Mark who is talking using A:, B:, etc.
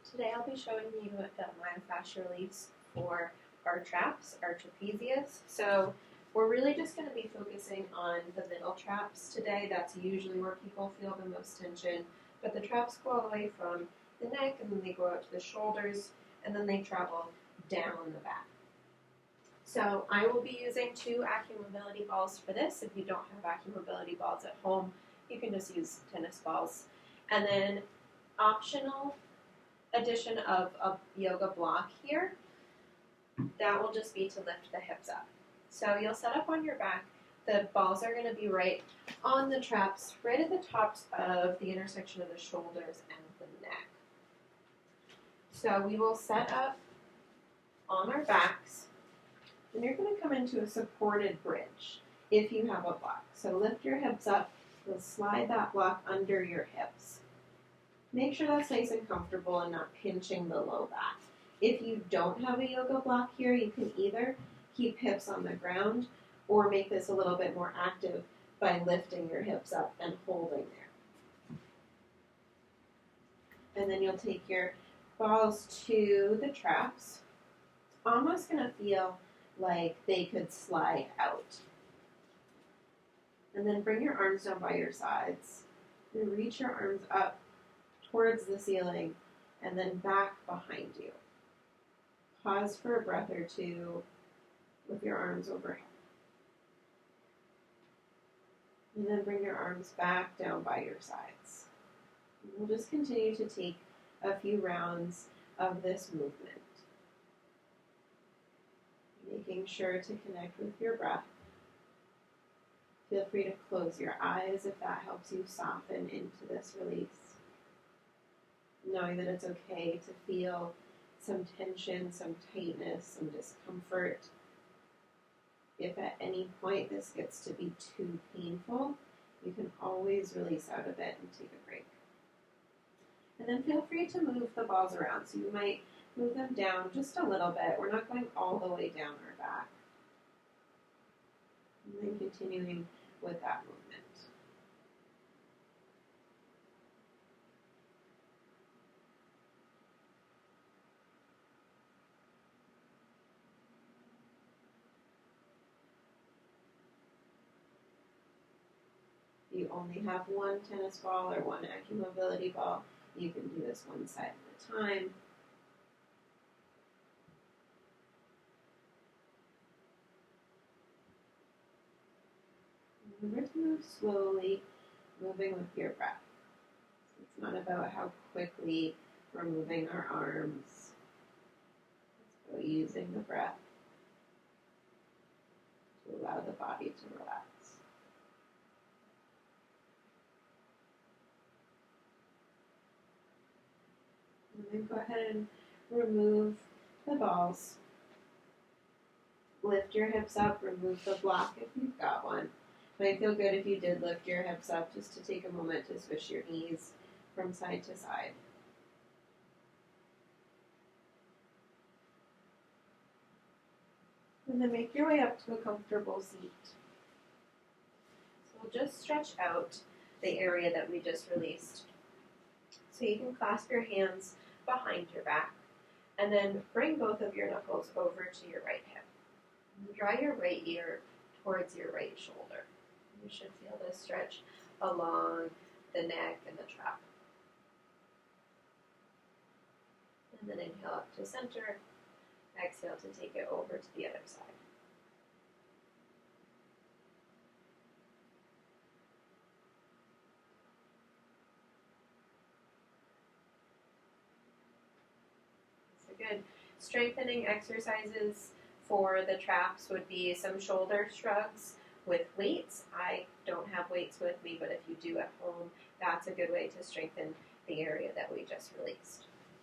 A: Today I'll be showing you the myofascial release for our traps, our trapezius. So we're really just going to be focusing on the middle traps today. That's usually where people feel the most tension. But the traps go all the way from the neck, and then they go out to the shoulders, and then they travel down the back. So I will be using 2 Acumobility balls for this. If you don't have Acumobility balls at home, you can just use tennis balls. And then optional addition of a yoga block here. That will just be to lift the hips up. So you'll set up on your back. The balls are going to be right on the traps, right at the tops of the intersection of the shoulders and the neck. So we will set up on our backs, and you're going to come into a supported bridge if you have a block. So lift your hips up, you'll slide that block under your hips. Make sure that's nice and comfortable and not pinching the low back. If you don't have a yoga block here, you can either keep hips on the ground or make this a little bit more active by lifting your hips up and holding there. And then you'll take your balls to the traps. It's almost going to feel like they could slide out. And then bring your arms down by your sides. And reach your arms up towards the ceiling and then back behind you. Pause for a breath or two with your arms overhead. And then bring your arms back down by your sides. And we'll just continue to take a few rounds of this movement. Making sure to connect with your breath. Feel free to close your eyes if that helps you soften into this release. Knowing that it's okay to feel some tension, some tightness, some discomfort. If at any point this gets to be too painful, you can always release out of it and take a break. And then feel free to move the balls around. So you might move them down just a little bit. We're not going all the way down our back. And then continuing with that movement. You only have one tennis ball or one Acumobility ball, you can do this one side at a time. Remember to move slowly, moving with your breath. It's not about how quickly we're moving our arms. It's about using the breath to allow the body to relax. And then go ahead and remove the balls. Lift your hips up, remove the block if you've got one. Might feel good if you did lift your hips up just to take a moment to swish your knees from side to side. And then make your way up to a comfortable seat. So we'll just stretch out the area that we just released. So you can clasp your hands behind your back and then bring both of your knuckles over to your right hip. And draw your right ear towards your right shoulder. You should feel this stretch along the neck and the trap. And then inhale up to center. Exhale to take it over to the other side. So good. Strengthening exercises for the traps would be some shoulder shrugs with weights. I don't have weights with me, but if you do at home, that's a good way to strengthen the area that we just released.